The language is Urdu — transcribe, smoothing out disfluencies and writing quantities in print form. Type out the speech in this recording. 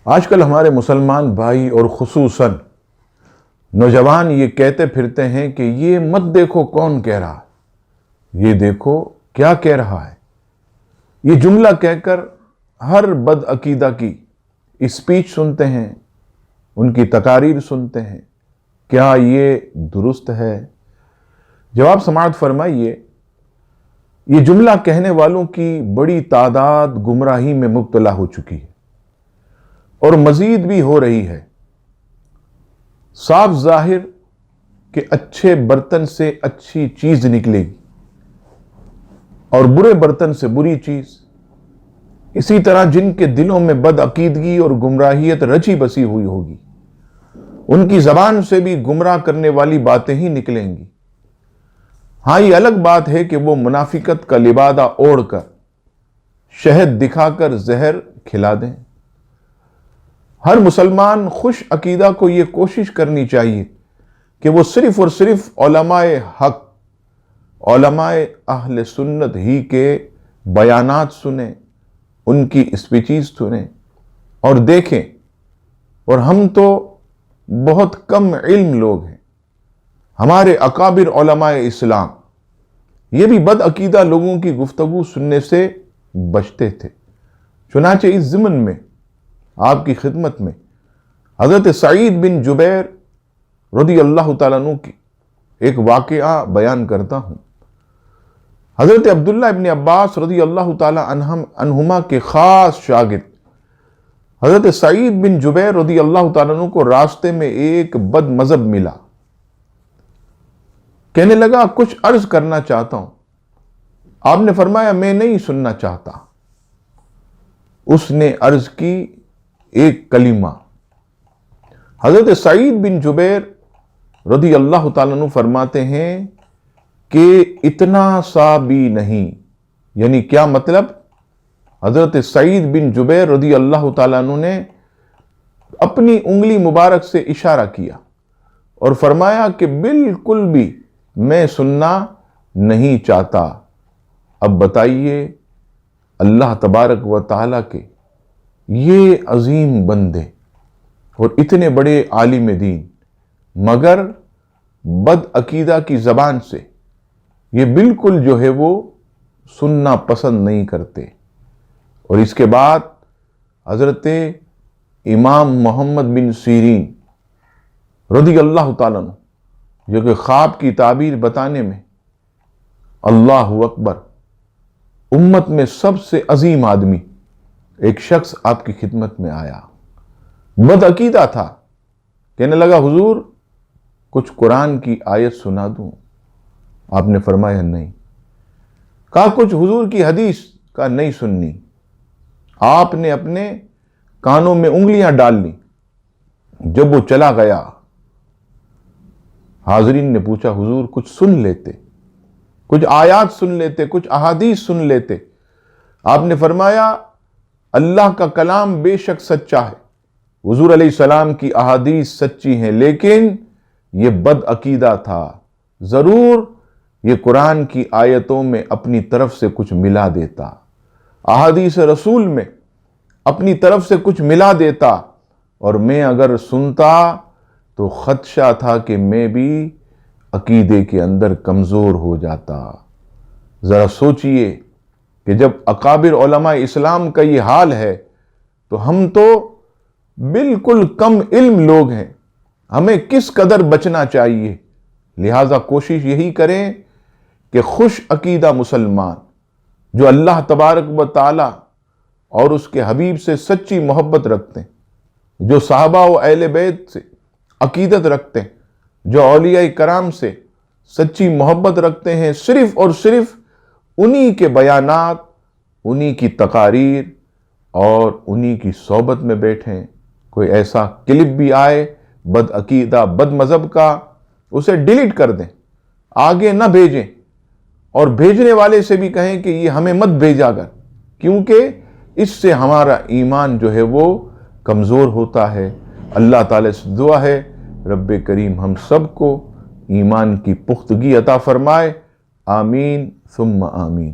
آج کل ہمارے مسلمان بھائی اور خصوصاً نوجوان یہ کہتے پھرتے ہیں کہ یہ مت دیکھو کون کہہ رہا ہے، یہ دیکھو کیا کہہ رہا ہے۔ یہ جملہ کہہ کر ہر بد عقیدہ کی اسپیچ سنتے ہیں، ان کی تقاریر سنتے ہیں۔ کیا یہ درست ہے؟ جواب سماعت فرمائیے، یہ جملہ کہنے والوں کی بڑی تعداد گمراہی میں مبتلا ہو چکی ہے اور مزید بھی ہو رہی ہے۔ صاف ظاہر کہ اچھے برتن سے اچھی چیز نکلے گی اور برے برتن سے بری چیز۔ اسی طرح جن کے دلوں میں بد عقیدگی اور گمراہیت رچی بسی ہوئی ہوگی، ان کی زبان سے بھی گمراہ کرنے والی باتیں ہی نکلیں گی۔ ہاں، یہ الگ بات ہے کہ وہ منافقت کا لبادہ اوڑھ کر، شہد دکھا کر زہر کھلا دیں۔ ہر مسلمان خوش عقیدہ کو یہ کوشش کرنی چاہیے کہ وہ صرف اور صرف علماء حق، علماء اہل سنت ہی کے بیانات سنیں، ان کی اسپیچز سنیں اور دیکھیں۔ اور ہم تو بہت کم علم لوگ ہیں۔ ہمارے اکابر علماء اسلام یہ بھی بد عقیدہ لوگوں کی گفتگو سننے سے بچتے تھے۔ چنانچہ اس ضمن میں آپ کی خدمت میں حضرت سعید بن جبیر رضی اللہ تعالیٰ عنہ کی ایک واقعہ بیان کرتا ہوں۔ حضرت عبداللہ ابن عباس رضی اللہ تعالیٰ عنہما کے خاص شاگرد حضرت سعید بن جبیر رضی اللہ تعالیٰ عنہ کو راستے میں ایک بد مذہب ملا۔ کہنے لگا، کچھ عرض کرنا چاہتا ہوں۔ آپ نے فرمایا، میں نہیں سننا چاہتا۔ اس نے عرض کی ایک کلمہ۔ حضرت سعید بن جبیر رضی اللہ تعالیٰ عنہ فرماتے ہیں کہ اتنا سا بھی نہیں۔ یعنی کیا مطلب؟ حضرت سعید بن جبیر رضی اللہ تعالیٰ عنہ نے اپنی انگلی مبارک سے اشارہ کیا اور فرمایا کہ بالکل بھی میں سننا نہیں چاہتا۔ اب بتائیے، اللہ تبارک و تعالیٰ کے یہ عظیم بندے اور اتنے بڑے عالم دین، مگر بد عقیدہ کی زبان سے یہ بالکل جو ہے وہ سننا پسند نہیں کرتے۔ اور اس کے بعد حضرت امام محمد بن سیرین رضی اللہ تعالیٰ عنہ، جو کہ خواب کی تعبیر بتانے میں اللہ اکبر، امت میں سب سے عظیم آدمی، ایک شخص آپ کی خدمت میں آیا، بد عقیدہ تھا۔ کہنے لگا، حضور کچھ قرآن کی آیت سنا دوں؟ آپ نے فرمایا نہیں۔ کہا کچھ حضور کی حدیث؟ کا نہیں سننی۔ آپ نے اپنے کانوں میں انگلیاں ڈال لی۔ جب وہ چلا گیا، حاضرین نے پوچھا، حضور کچھ سن لیتے، کچھ آیات سن لیتے، کچھ احادیث سن لیتے۔ آپ نے فرمایا، اللہ کا کلام بے شک سچا ہے، حضور علیہ السلام کی احادیث سچی ہیں، لیکن یہ بد عقیدہ تھا، ضرور یہ قرآن کی آیتوں میں اپنی طرف سے کچھ ملا دیتا، احادیث رسول میں اپنی طرف سے کچھ ملا دیتا، اور میں اگر سنتا تو خدشہ تھا کہ میں بھی عقیدے کے اندر کمزور ہو جاتا۔ ذرا سوچئے کہ جب اکابر علماء اسلام کا یہ حال ہے تو ہم تو بالکل کم علم لوگ ہیں، ہمیں کس قدر بچنا چاہیے۔ لہذا کوشش یہی کریں کہ خوش عقیدہ مسلمان جو اللہ تبارک و تعالی اور اس کے حبیب سے سچی محبت رکھتے ہیں، جو صحابہ و اہل بیت سے عقیدت رکھتے ہیں، جو اولیاء کرام سے سچی محبت رکھتے ہیں، صرف اور صرف انہی کے بیانات، انہی کی تقاریر اور انہی کی صحبت میں بیٹھیں۔ کوئی ایسا کلپ بھی آئے بد عقیدہ، بد مذہب کا، اسے ڈیلیٹ کر دیں، آگے نہ بھیجیں، اور بھیجنے والے سے بھی کہیں کہ یہ ہمیں مت بھیجا کر، کیونکہ اس سے ہمارا ایمان جو ہے وہ کمزور ہوتا ہے۔ اللہ تعالیٰ سے دعا ہے رب کریم ہم سب کو ایمان کی پختگی عطا فرمائے، آمین ثم آمین۔